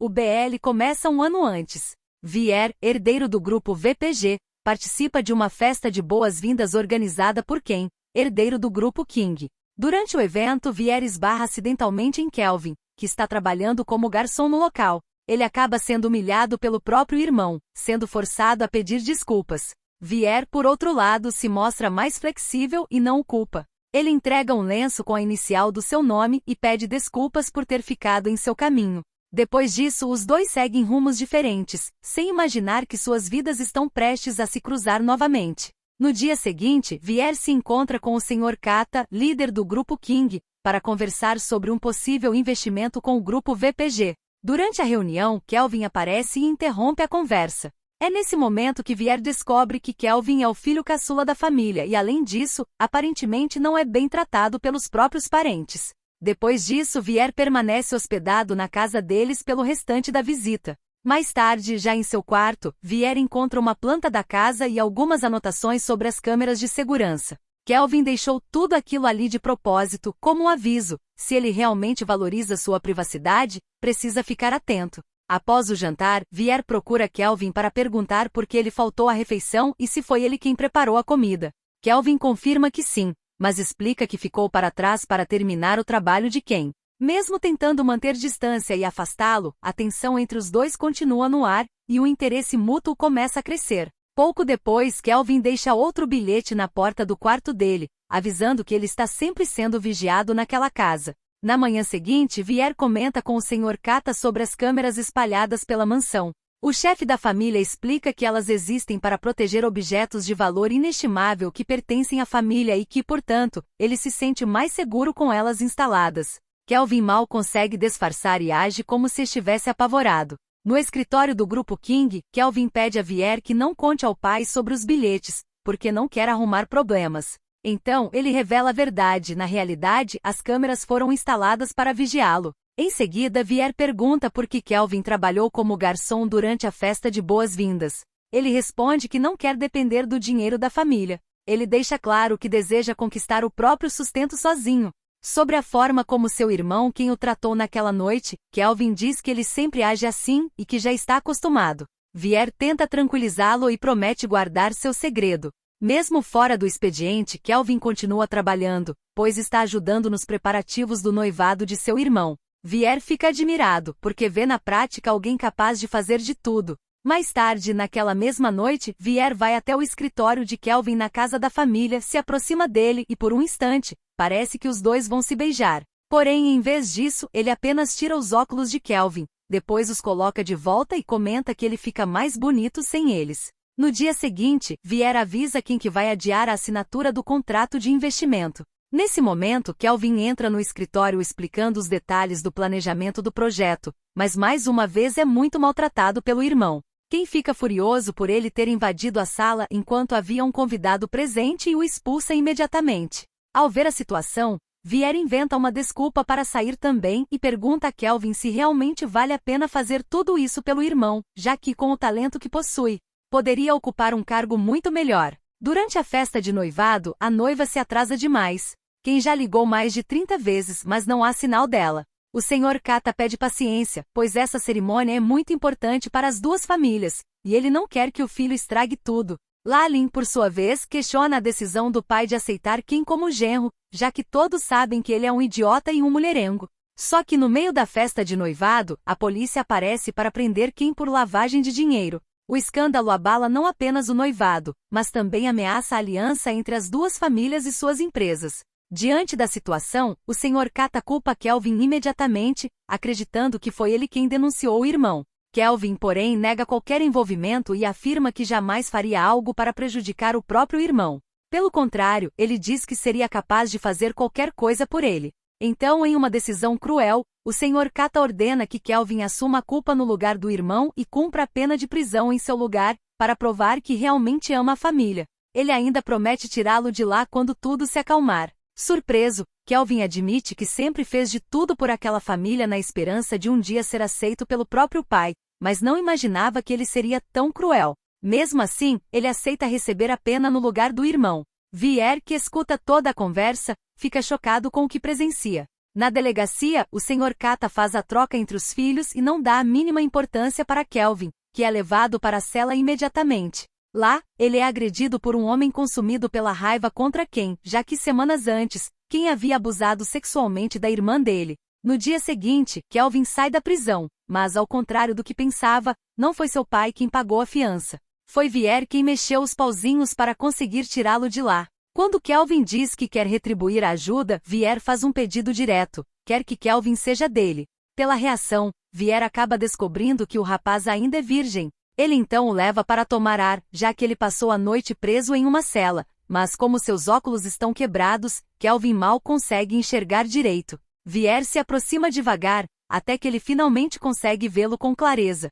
O BL começa um ano antes. Vier, herdeiro do grupo VPG, participa de uma festa de boas-vindas organizada por Ken, herdeiro do grupo King. Durante o evento, Vier esbarra acidentalmente em Kelvin, que está trabalhando como garçom no local. Ele acaba sendo humilhado pelo próprio irmão, sendo forçado a pedir desculpas. Vier, por outro lado, se mostra mais flexível e não o culpa. Ele entrega um lenço com a inicial do seu nome e pede desculpas por ter ficado em seu caminho. Depois disso, os dois seguem rumos diferentes, sem imaginar que suas vidas estão prestes a se cruzar novamente. No dia seguinte, Vier se encontra com o Sr. Kata, líder do grupo King, para conversar sobre um possível investimento com o grupo VPG. Durante a reunião, Kelvin aparece e interrompe a conversa. É nesse momento que Vier descobre que Kelvin é o filho caçula da família e, além disso, aparentemente não é bem tratado pelos próprios parentes. Depois disso, Vier permanece hospedado na casa deles pelo restante da visita. Mais tarde, já em seu quarto, Vier encontra uma planta da casa e algumas anotações sobre as câmeras de segurança. Kelvin deixou tudo aquilo ali de propósito, como um aviso: se ele realmente valoriza sua privacidade, precisa ficar atento. Após o jantar, Vier procura Kelvin para perguntar por que ele faltou à refeição e se foi ele quem preparou a comida. Kelvin confirma que sim, mas explica que ficou para trás para terminar o trabalho de Ken. Mesmo tentando manter distância e afastá-lo, a tensão entre os dois continua no ar, e o interesse mútuo começa a crescer. Pouco depois, Kelvin deixa outro bilhete na porta do quarto dele, avisando que ele está sempre sendo vigiado naquela casa. Na manhã seguinte, Vier comenta com o Sr. Kata sobre as câmeras espalhadas pela mansão. O chefe da família explica que elas existem para proteger objetos de valor inestimável que pertencem à família e que, portanto, ele se sente mais seguro com elas instaladas. Kelvin mal consegue disfarçar e age como se estivesse apavorado. No escritório do grupo King, Kelvin pede a Vier que não conte ao pai sobre os bilhetes, porque não quer arrumar problemas. Então, ele revela a verdade: na realidade, as câmeras foram instaladas para vigiá-lo. Em seguida, Vier pergunta por que Kelvin trabalhou como garçom durante a festa de boas-vindas. Ele responde que não quer depender do dinheiro da família. Ele deixa claro que deseja conquistar o próprio sustento sozinho. Sobre a forma como seu irmão quem o tratou naquela noite, Kelvin diz que ele sempre age assim e que já está acostumado. Vier tenta tranquilizá-lo e promete guardar seu segredo. Mesmo fora do expediente, Kelvin continua trabalhando, pois está ajudando nos preparativos do noivado de seu irmão. Vier fica admirado, porque vê na prática alguém capaz de fazer de tudo. Mais tarde, naquela mesma noite, Vier vai até o escritório de Kelvin na casa da família, se aproxima dele e, por um instante, parece que os dois vão se beijar. Porém, em vez disso, ele apenas tira os óculos de Kelvin, depois os coloca de volta e comenta que ele fica mais bonito sem eles. No dia seguinte, Vier avisa Ken que vai adiar a assinatura do contrato de investimento. Nesse momento, Kelvin entra no escritório explicando os detalhes do planejamento do projeto, mas mais uma vez é muito maltratado pelo irmão. Ken fica furioso por ele ter invadido a sala enquanto havia um convidado presente e o expulsa imediatamente. Ao ver a situação, Vier inventa uma desculpa para sair também e pergunta a Kelvin se realmente vale a pena fazer tudo isso pelo irmão, já que, com o talento que possui, poderia ocupar um cargo muito melhor. Durante a festa de noivado, a noiva se atrasa demais. Ken já ligou mais de 30 vezes, mas não há sinal dela. O Sr. Kata pede paciência, pois essa cerimônia é muito importante para as duas famílias, e ele não quer que o filho estrague tudo. Lalin, por sua vez, questiona a decisão do pai de aceitar Ken como genro, já que todos sabem que ele é um idiota e um mulherengo. Só que no meio da festa de noivado, a polícia aparece para prender Ken por lavagem de dinheiro. O escândalo abala não apenas o noivado, mas também ameaça a aliança entre as duas famílias e suas empresas. Diante da situação, o Sr. Kata culpa Kelvin imediatamente, acreditando que foi ele quem denunciou o irmão. Kelvin, porém, nega qualquer envolvimento e afirma que jamais faria algo para prejudicar o próprio irmão. Pelo contrário, ele diz que seria capaz de fazer qualquer coisa por ele. Então, em uma decisão cruel, o Sr. Kata ordena que Kelvin assuma a culpa no lugar do irmão e cumpra a pena de prisão em seu lugar, para provar que realmente ama a família. Ele ainda promete tirá-lo de lá quando tudo se acalmar. Surpreso, Kelvin admite que sempre fez de tudo por aquela família na esperança de um dia ser aceito pelo próprio pai, mas não imaginava que ele seria tão cruel. Mesmo assim, ele aceita receber a pena no lugar do irmão. Vier, que escuta toda a conversa, fica chocado com o que presencia. Na delegacia, o Sr. Kata faz a troca entre os filhos e não dá a mínima importância para Kelvin, que é levado para a cela imediatamente. Lá, ele é agredido por um homem consumido pela raiva contra Ken, já que semanas antes, Ken havia abusado sexualmente da irmã dele. No dia seguinte, Kelvin sai da prisão, mas ao contrário do que pensava, não foi seu pai quem pagou a fiança. Foi Vier quem mexeu os pauzinhos para conseguir tirá-lo de lá. Quando Kelvin diz que quer retribuir a ajuda, Vier faz um pedido direto, quer que Kelvin seja dele. Pela reação, Vier acaba descobrindo que o rapaz ainda é virgem. Ele então o leva para tomar ar, já que ele passou a noite preso em uma cela, mas como seus óculos estão quebrados, Kelvin mal consegue enxergar direito. Vier se aproxima devagar, até que ele finalmente consegue vê-lo com clareza.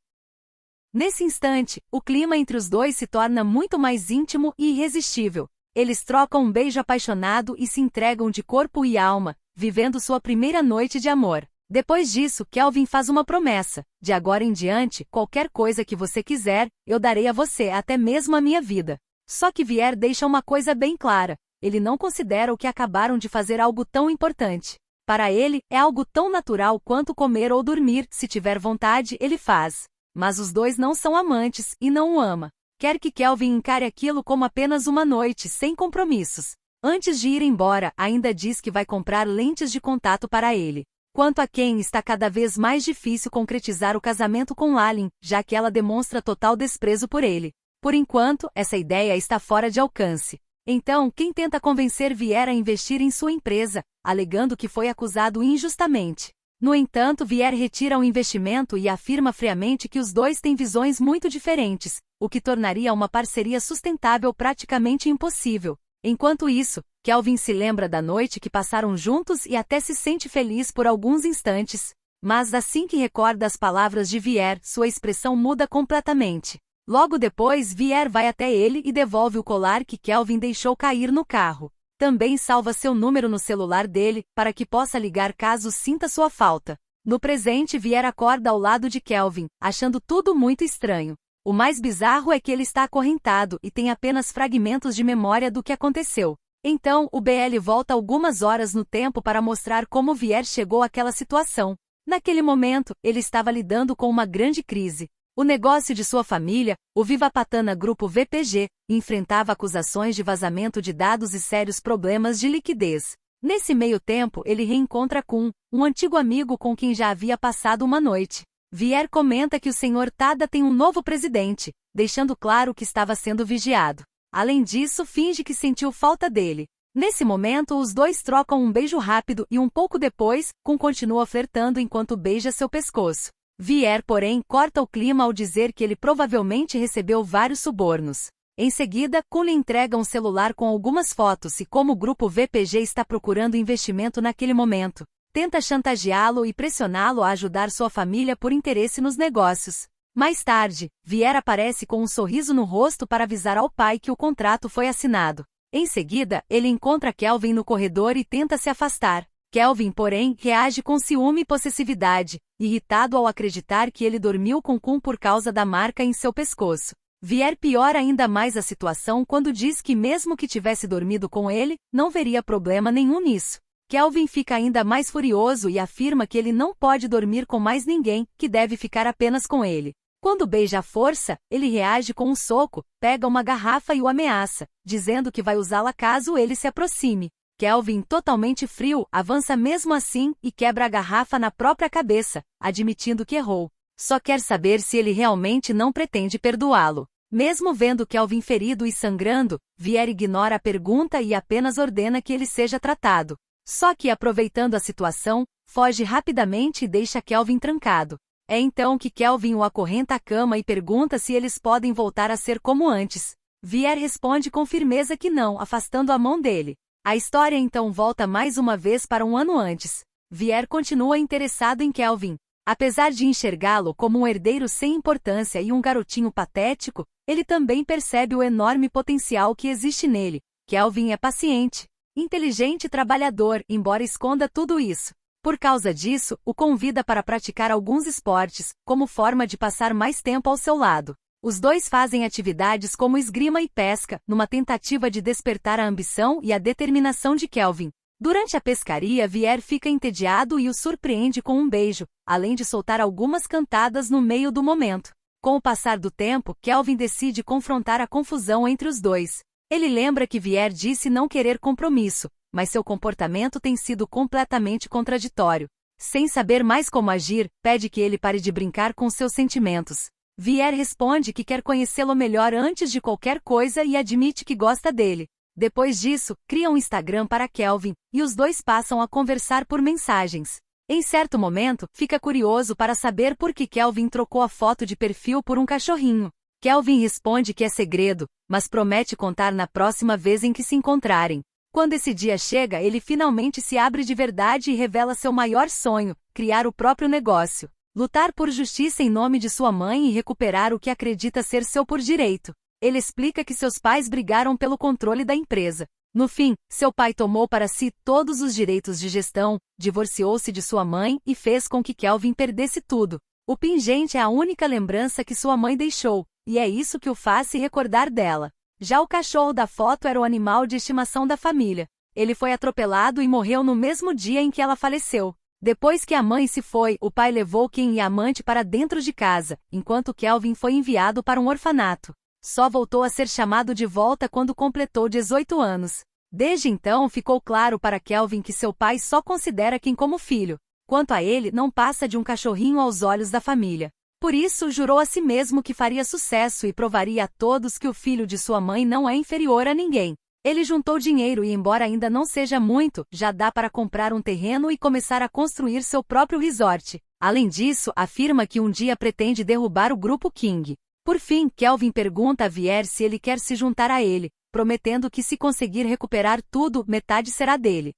Nesse instante, o clima entre os dois se torna muito mais íntimo e irresistível. Eles trocam um beijo apaixonado e se entregam de corpo e alma, vivendo sua primeira noite de amor. Depois disso, Kelvin faz uma promessa: de agora em diante, qualquer coisa que você quiser, eu darei a você, até mesmo a minha vida. Só que Vier deixa uma coisa bem clara: ele não considera o que acabaram de fazer algo tão importante. Para ele, é algo tão natural quanto comer ou dormir, se tiver vontade, ele faz. Mas os dois não são amantes, e não o ama. Quer que Kelvin encare aquilo como apenas uma noite, sem compromissos. Antes de ir embora, ainda diz que vai comprar lentes de contato para ele. Quanto a Ken, está cada vez mais difícil concretizar o casamento com Lalin, já que ela demonstra total desprezo por ele. Por enquanto, essa ideia está fora de alcance. Então, quem tenta convencer Vier a investir em sua empresa, alegando que foi acusado injustamente. No entanto, Vier retira o investimento e afirma friamente que os dois têm visões muito diferentes, o que tornaria uma parceria sustentável praticamente impossível. Enquanto isso, Kelvin se lembra da noite que passaram juntos e até se sente feliz por alguns instantes. Mas assim que recorda as palavras de Vier, sua expressão muda completamente. Logo depois, Vier vai até ele e devolve o colar que Kelvin deixou cair no carro. Também salva seu número no celular dele, para que possa ligar caso sinta sua falta. No presente, Vier acorda ao lado de Kelvin, achando tudo muito estranho. O mais bizarro é que ele está acorrentado e tem apenas fragmentos de memória do que aconteceu. Então, o BL volta algumas horas no tempo para mostrar como Vier chegou àquela situação. Naquele momento, ele estava lidando com uma grande crise. O negócio de sua família, o Vivapatana Grupo VPG, enfrentava acusações de vazamento de dados e sérios problemas de liquidez. Nesse meio tempo, ele reencontra Kun, um antigo amigo com quem já havia passado uma noite. Vier comenta que o Sr. Tada tem um novo presidente, deixando claro que estava sendo vigiado. Além disso, finge que sentiu falta dele. Nesse momento, os dois trocam um beijo rápido e um pouco depois, Kun continua flertando enquanto beija seu pescoço. Vier, porém, corta o clima ao dizer que ele provavelmente recebeu vários subornos. Em seguida, Kun lhe entrega um celular com algumas fotos e como o grupo VPG está procurando investimento naquele momento, tenta chantageá-lo e pressioná-lo a ajudar sua família por interesse nos negócios. Mais tarde, Vier aparece com um sorriso no rosto para avisar ao pai que o contrato foi assinado. Em seguida, ele encontra Kelvin no corredor e tenta se afastar. Kelvin, porém, reage com ciúme e possessividade, irritado ao acreditar que ele dormiu com Kun por causa da marca em seu pescoço. Vier piora ainda mais a situação quando diz que mesmo que tivesse dormido com ele, não veria problema nenhum nisso. Kelvin fica ainda mais furioso e afirma que ele não pode dormir com mais ninguém, que deve ficar apenas com ele. Quando beija à força, ele reage com um soco, pega uma garrafa e o ameaça, dizendo que vai usá-la caso ele se aproxime. Kelvin, totalmente frio, avança mesmo assim e quebra a garrafa na própria cabeça, admitindo que errou. Só quer saber se ele realmente não pretende perdoá-lo. Mesmo vendo Kelvin ferido e sangrando, Vier ignora a pergunta e apenas ordena que ele seja tratado. Só que, aproveitando a situação, foge rapidamente e deixa Kelvin trancado. É então que Kelvin o acorrenta à cama e pergunta se eles podem voltar a ser como antes. Vier responde com firmeza que não, afastando a mão dele. A história então volta mais uma vez para um ano antes. Vier continua interessado em Kelvin. Apesar de enxergá-lo como um herdeiro sem importância e um garotinho patético, ele também percebe o enorme potencial que existe nele. Kelvin é paciente, inteligente e trabalhador, embora esconda tudo isso. Por causa disso, o convida para praticar alguns esportes, como forma de passar mais tempo ao seu lado. Os dois fazem atividades como esgrima e pesca, numa tentativa de despertar a ambição e a determinação de Kelvin. Durante a pescaria, Vier fica entediado e o surpreende com um beijo, além de soltar algumas cantadas no meio do momento. Com o passar do tempo, Kelvin decide confrontar a confusão entre os dois. Ele lembra que Vier disse não querer compromisso, mas seu comportamento tem sido completamente contraditório. Sem saber mais como agir, pede que ele pare de brincar com seus sentimentos. Vier responde que quer conhecê-lo melhor antes de qualquer coisa e admite que gosta dele. Depois disso, cria um Instagram para Kelvin, e os dois passam a conversar por mensagens. Em certo momento, fica curioso para saber por que Kelvin trocou a foto de perfil por um cachorrinho. Kelvin responde que é segredo, mas promete contar na próxima vez em que se encontrarem. Quando esse dia chega, ele finalmente se abre de verdade e revela seu maior sonho, criar o próprio negócio. Lutar por justiça em nome de sua mãe e recuperar o que acredita ser seu por direito. Ele explica que seus pais brigaram pelo controle da empresa. No fim, seu pai tomou para si todos os direitos de gestão, divorciou-se de sua mãe e fez com que Kelvin perdesse tudo. O pingente é a única lembrança que sua mãe deixou, e é isso que o faz se recordar dela. Já o cachorro da foto era o animal de estimação da família. Ele foi atropelado e morreu no mesmo dia em que ela faleceu. Depois que a mãe se foi, o pai levou Kim e a amante para dentro de casa, enquanto Kelvin foi enviado para um orfanato. Só voltou a ser chamado de volta quando completou 18 anos. Desde então ficou claro para Kelvin que seu pai só considera Kim como filho. Quanto a ele, não passa de um cachorrinho aos olhos da família. Por isso, jurou a si mesmo que faria sucesso e provaria a todos que o filho de sua mãe não é inferior a ninguém. Ele juntou dinheiro e, embora ainda não seja muito, já dá para comprar um terreno e começar a construir seu próprio resort. Além disso, afirma que um dia pretende derrubar o grupo King. Por fim, Kelvin pergunta a Vier se ele quer se juntar a ele, prometendo que se conseguir recuperar tudo, metade será dele.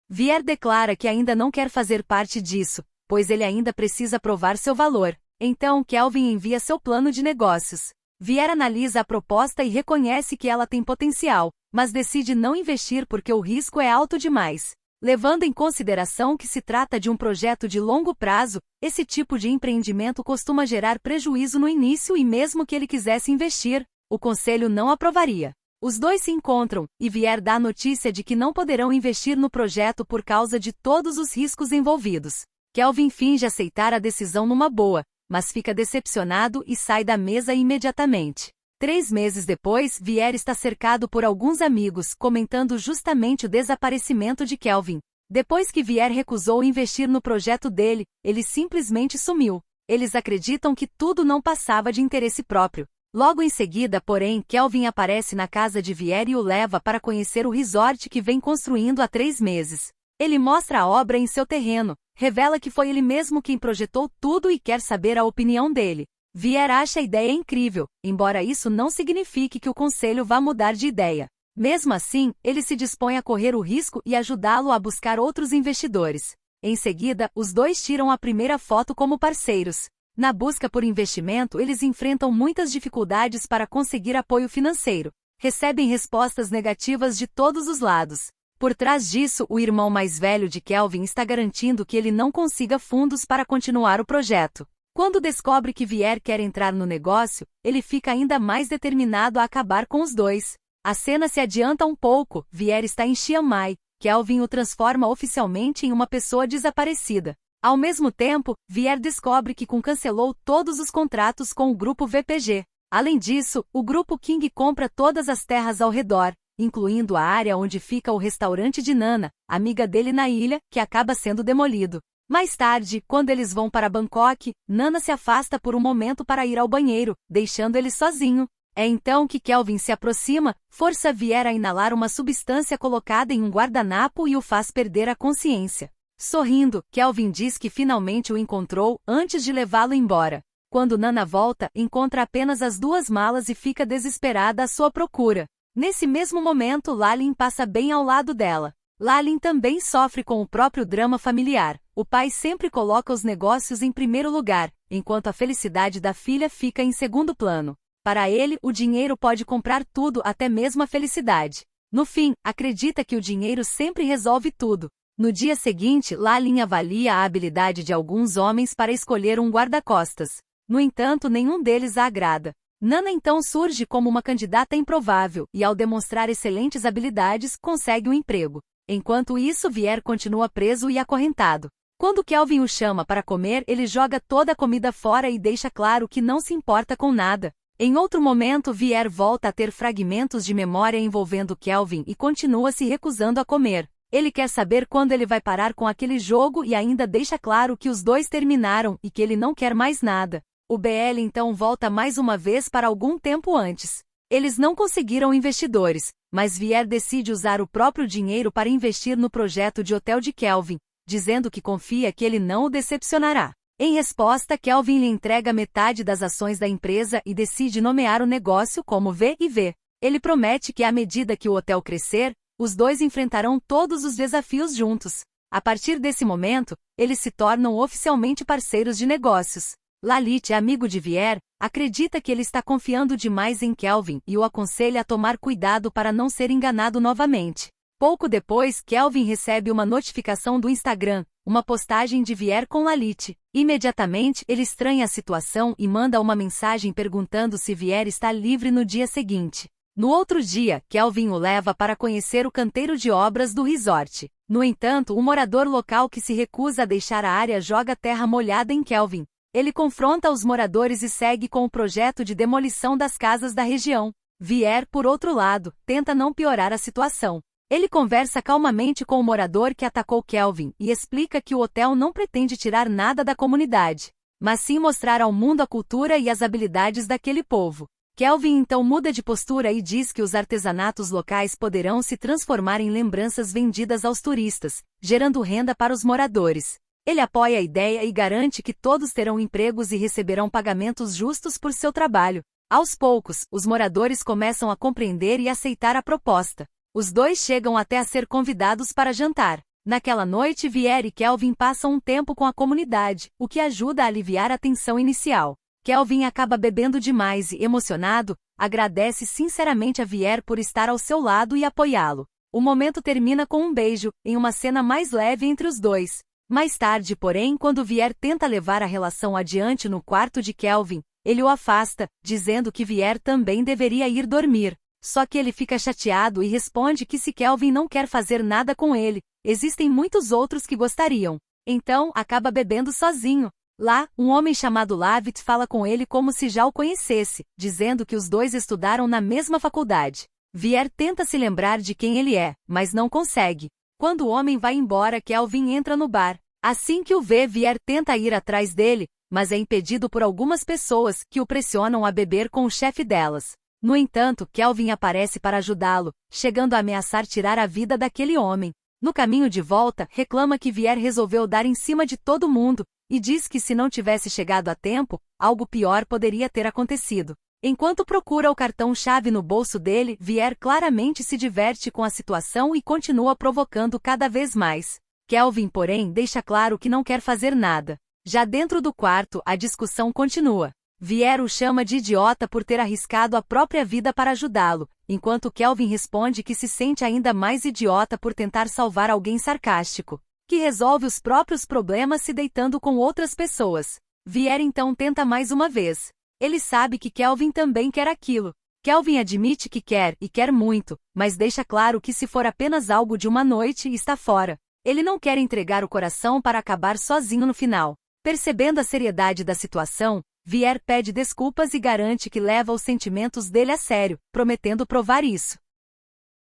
Vier declara que ainda não quer fazer parte disso, pois ele ainda precisa provar seu valor. Então, Kelvin envia seu plano de negócios. Vier analisa a proposta e reconhece que ela tem potencial, mas decide não investir porque o risco é alto demais. Levando em consideração que se trata de um projeto de longo prazo, esse tipo de empreendimento costuma gerar prejuízo no início e mesmo que ele quisesse investir, o conselho não aprovaria. Os dois se encontram, e Vier dá a notícia de que não poderão investir no projeto por causa de todos os riscos envolvidos. Kelvin finge aceitar a decisão numa boa, mas fica decepcionado e sai da mesa imediatamente. 3 meses depois, Vier está cercado por alguns amigos, comentando justamente o desaparecimento de Kelvin. Depois que Vier recusou investir no projeto dele, ele simplesmente sumiu. Eles acreditam que tudo não passava de interesse próprio. Logo em seguida, porém, Kelvin aparece na casa de Vier e o leva para conhecer o resort que vem construindo há 3 meses. Ele mostra a obra em seu terreno, revela que foi ele mesmo quem projetou tudo e quer saber a opinião dele. Vier acha a ideia incrível, embora isso não signifique que o conselho vá mudar de ideia. Mesmo assim, ele se dispõe a correr o risco e ajudá-lo a buscar outros investidores. Em seguida, os dois tiram a primeira foto como parceiros. Na busca por investimento, eles enfrentam muitas dificuldades para conseguir apoio financeiro. Recebem respostas negativas de todos os lados. Por trás disso, o irmão mais velho de Kelvin está garantindo que ele não consiga fundos para continuar o projeto. Quando descobre que Vier quer entrar no negócio, ele fica ainda mais determinado a acabar com os dois. A cena se adianta um pouco, Vier está em Chiang Mai, Kelvin o transforma oficialmente em uma pessoa desaparecida. Ao mesmo tempo, Vier descobre que Kun cancelou todos os contratos com o grupo VPG. Além disso, o grupo King compra todas as terras ao redor, incluindo a área onde fica o restaurante de Nana, amiga dele na ilha, que acaba sendo demolido. Mais tarde, quando eles vão para Bangkok, Nana se afasta por um momento para ir ao banheiro, deixando ele sozinho. É então que Kelvin se aproxima, força Vier a inalar uma substância colocada em um guardanapo e o faz perder a consciência. Sorrindo, Kelvin diz que finalmente o encontrou, antes de levá-lo embora. Quando Nana volta, encontra apenas as 2 malas e fica desesperada à sua procura. Nesse mesmo momento, Lalin passa bem ao lado dela. Lalin também sofre com o próprio drama familiar. O pai sempre coloca os negócios em primeiro lugar, enquanto a felicidade da filha fica em segundo plano. Para ele, o dinheiro pode comprar tudo, até mesmo a felicidade. No fim, acredita que o dinheiro sempre resolve tudo. No dia seguinte, Lalin avalia a habilidade de alguns homens para escolher um guarda-costas. No entanto, nenhum deles a agrada. Nana então surge como uma candidata improvável, e ao demonstrar excelentes habilidades, consegue um emprego. Enquanto isso, Vier continua preso e acorrentado. Quando Kelvin o chama para comer, ele joga toda a comida fora e deixa claro que não se importa com nada. Em outro momento, Vier volta a ter fragmentos de memória envolvendo Kelvin e continua se recusando a comer. Ele quer saber quando ele vai parar com aquele jogo e ainda deixa claro que os dois terminaram e que ele não quer mais nada. O BL então volta mais uma vez para algum tempo antes. Eles não conseguiram investidores, mas Vier decide usar o próprio dinheiro para investir no projeto de hotel de Kelvin, dizendo que confia que ele não o decepcionará. Em resposta, Kelvin lhe entrega metade das ações da empresa e decide nomear o negócio como V&V. Ele promete que à medida que o hotel crescer, os dois enfrentarão todos os desafios juntos. A partir desse momento, eles se tornam oficialmente parceiros de negócios. Lalit, amigo de Vier, acredita que ele está confiando demais em Kelvin e o aconselha a tomar cuidado para não ser enganado novamente. Pouco depois, Kelvin recebe uma notificação do Instagram, uma postagem de Vier com Lalit. Imediatamente, ele estranha a situação e manda uma mensagem perguntando se Vier está livre no dia seguinte. No outro dia, Kelvin o leva para conhecer o canteiro de obras do resort. No entanto, um morador local que se recusa a deixar a área joga terra molhada em Kelvin. Ele confronta os moradores e segue com o projeto de demolição das casas da região. Vier, por outro lado, tenta não piorar a situação. Ele conversa calmamente com o morador que atacou Kelvin e explica que o hotel não pretende tirar nada da comunidade, mas sim mostrar ao mundo a cultura e as habilidades daquele povo. Kelvin então muda de postura e diz que os artesanatos locais poderão se transformar em lembranças vendidas aos turistas, gerando renda para os moradores. Ele apoia a ideia e garante que todos terão empregos e receberão pagamentos justos por seu trabalho. Aos poucos, os moradores começam a compreender e aceitar a proposta. Os dois chegam até a ser convidados para jantar. Naquela noite, Vier e Kelvin passam um tempo com a comunidade, o que ajuda a aliviar a tensão inicial. Kelvin acaba bebendo demais e, emocionado, agradece sinceramente a Vier por estar ao seu lado e apoiá-lo. O momento termina com um beijo, em uma cena mais leve entre os dois. Mais tarde, porém, quando Vier tenta levar a relação adiante no quarto de Kelvin, ele o afasta, dizendo que Vier também deveria ir dormir. Só que ele fica chateado e responde que se Kelvin não quer fazer nada com ele, existem muitos outros que gostariam. Então, acaba bebendo sozinho. Lá, um homem chamado Lavit fala com ele como se já o conhecesse, dizendo que os dois estudaram na mesma faculdade. Vier tenta se lembrar de quem ele é, mas não consegue. Quando o homem vai embora, Kelvin entra no bar. Assim que o vê, Vier tenta ir atrás dele, mas é impedido por algumas pessoas que o pressionam a beber com o chefe delas. No entanto, Kelvin aparece para ajudá-lo, chegando a ameaçar tirar a vida daquele homem. No caminho de volta, reclama que Vier resolveu dar em cima de todo mundo, e diz que se não tivesse chegado a tempo, algo pior poderia ter acontecido. Enquanto procura o cartão-chave no bolso dele, Vier claramente se diverte com a situação e continua provocando cada vez mais. Kelvin, porém, deixa claro que não quer fazer nada. Já dentro do quarto, a discussão continua. Vier o chama de idiota por ter arriscado a própria vida para ajudá-lo, enquanto Kelvin responde que se sente ainda mais idiota por tentar salvar alguém sarcástico, que resolve os próprios problemas se deitando com outras pessoas. Vier então tenta mais uma vez. Ele sabe que Kelvin também quer aquilo. Kelvin admite que quer, e quer muito, mas deixa claro que se for apenas algo de uma noite, está fora. Ele não quer entregar o coração para acabar sozinho no final. Percebendo a seriedade da situação, Vier pede desculpas e garante que leva os sentimentos dele a sério, prometendo provar isso.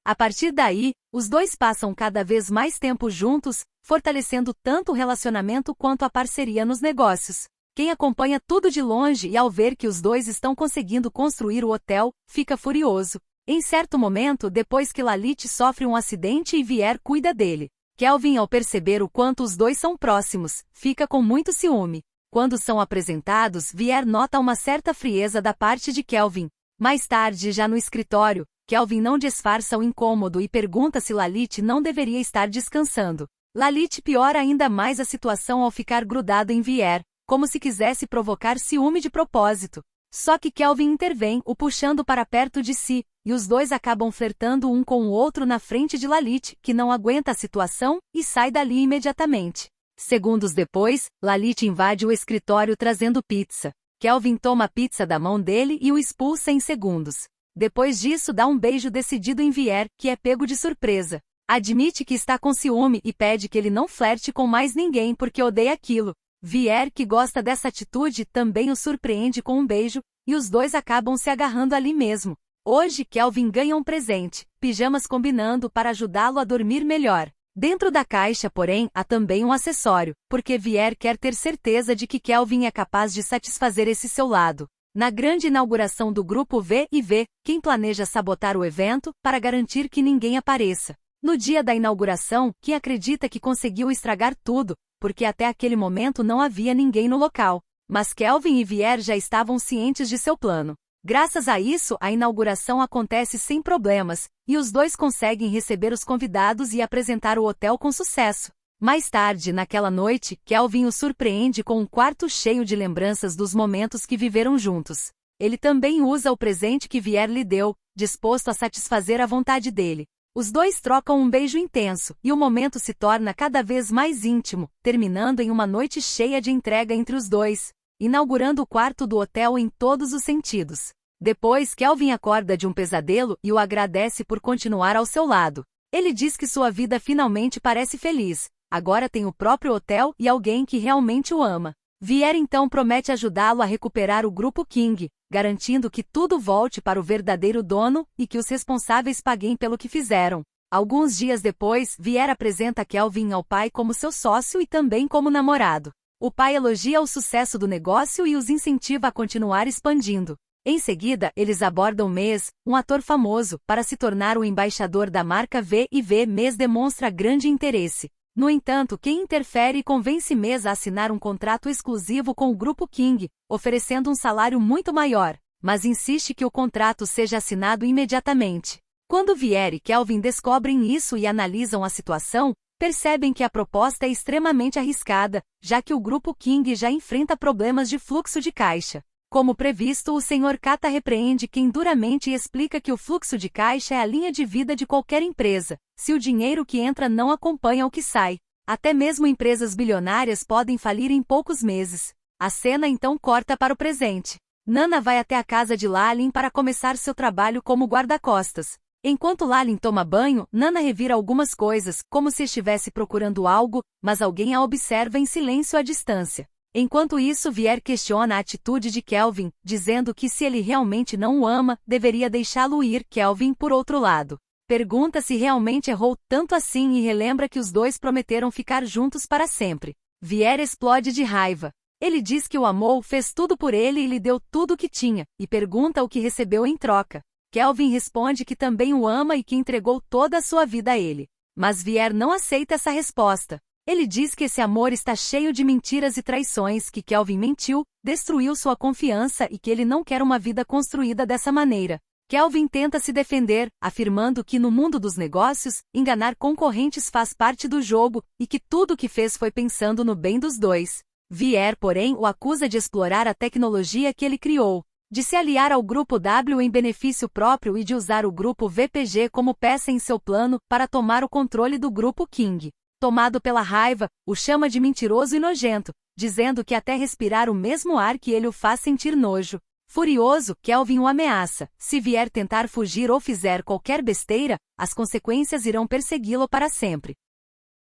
A partir daí, os dois passam cada vez mais tempo juntos, fortalecendo tanto o relacionamento quanto a parceria nos negócios. Quem acompanha tudo de longe e ao ver que os dois estão conseguindo construir o hotel, fica furioso. Em certo momento, depois que Lalit sofre um acidente e Vier cuida dele, Kelvin, ao perceber o quanto os dois são próximos, fica com muito ciúme. Quando são apresentados, Vier nota uma certa frieza da parte de Kelvin. Mais tarde, já no escritório, Kelvin não disfarça o incômodo e pergunta se Lalit não deveria estar descansando. Lalit piora ainda mais a situação ao ficar grudado em Vier, como se quisesse provocar ciúme de propósito. Só que Kelvin intervém, o puxando para perto de si, e os dois acabam flertando um com o outro na frente de Lalit, que não aguenta a situação, e sai dali imediatamente. Segundos depois, Lalit invade o escritório trazendo pizza. Kelvin toma a pizza da mão dele e o expulsa em segundos. Depois disso dá um beijo decidido em Vier, que é pego de surpresa. Admite que está com ciúme e pede que ele não flerte com mais ninguém porque odeia aquilo. Vier, que gosta dessa atitude, também o surpreende com um beijo, e os dois acabam se agarrando ali mesmo. Hoje, Kelvin ganha um presente, pijamas combinando para ajudá-lo a dormir melhor. Dentro da caixa, porém, há também um acessório, porque Vier quer ter certeza de que Kelvin é capaz de satisfazer esse seu lado. Na grande inauguração do grupo V&V, quem planeja sabotar o evento para garantir que ninguém apareça. No dia da inauguração, quem acredita que conseguiu estragar tudo, porque até aquele momento não havia ninguém no local. Mas Kelvin e Vier já estavam cientes de seu plano. Graças a isso, a inauguração acontece sem problemas, e os dois conseguem receber os convidados e apresentar o hotel com sucesso. Mais tarde, naquela noite, Kelvin o surpreende com um quarto cheio de lembranças dos momentos que viveram juntos. Ele também usa o presente que Vier lhe deu, disposto a satisfazer a vontade dele. Os dois trocam um beijo intenso, e o momento se torna cada vez mais íntimo, terminando em uma noite cheia de entrega entre os dois, inaugurando o quarto do hotel em todos os sentidos. Depois, Kelvin acorda de um pesadelo e o agradece por continuar ao seu lado. Ele diz que sua vida finalmente parece feliz. Agora tem o próprio hotel e alguém que realmente o ama. Vier então promete ajudá-lo a recuperar o grupo King, garantindo que tudo volte para o verdadeiro dono e que os responsáveis paguem pelo que fizeram. Alguns dias depois, Vier apresenta Kelvin ao pai como seu sócio e também como namorado. O pai elogia o sucesso do negócio e os incentiva a continuar expandindo. Em seguida, eles abordam Mez, um ator famoso, para se tornar o embaixador da marca V&V. Mez demonstra grande interesse. No entanto, quem interfere convence Mez a assinar um contrato exclusivo com o grupo King, oferecendo um salário muito maior, mas insiste que o contrato seja assinado imediatamente. Quando Vier e Kelvin descobrem isso e analisam a situação, percebem que a proposta é extremamente arriscada, já que o grupo King já enfrenta problemas de fluxo de caixa. Como previsto, o Sr. Kata repreende Ken duramente e explica que o fluxo de caixa é a linha de vida de qualquer empresa. Se o dinheiro que entra não acompanha o que sai, até mesmo empresas bilionárias podem falir em poucos meses. A cena então corta para o presente. Nana vai até a casa de Lalin para começar seu trabalho como guarda-costas. Enquanto Lalin toma banho, Nana revira algumas coisas, como se estivesse procurando algo, mas alguém a observa em silêncio à distância. Enquanto isso, Vier questiona a atitude de Kelvin, dizendo que se ele realmente não o ama, deveria deixá-lo ir. Kelvin, por outro lado, pergunta se realmente errou tanto assim e relembra que os dois prometeram ficar juntos para sempre. Vier explode de raiva. Ele diz que o amou, fez tudo por ele e lhe deu tudo o que tinha, e pergunta o que recebeu em troca. Kelvin responde que também o ama e que entregou toda a sua vida a ele. Mas Vier não aceita essa resposta. Ele diz que esse amor está cheio de mentiras e traições, que Kelvin mentiu, destruiu sua confiança e que ele não quer uma vida construída dessa maneira. Kelvin tenta se defender, afirmando que no mundo dos negócios, enganar concorrentes faz parte do jogo e que tudo o que fez foi pensando no bem dos dois. Vier, porém, o acusa de explorar a tecnologia que ele criou, de se aliar ao grupo W em benefício próprio e de usar o grupo VPG como peça em seu plano para tomar o controle do grupo King. Tomado pela raiva, o chama de mentiroso e nojento, dizendo que até respirar o mesmo ar que ele o faz sentir nojo. Furioso, Kelvin o ameaça. Se Vier tentar fugir ou fizer qualquer besteira, as consequências irão persegui-lo para sempre.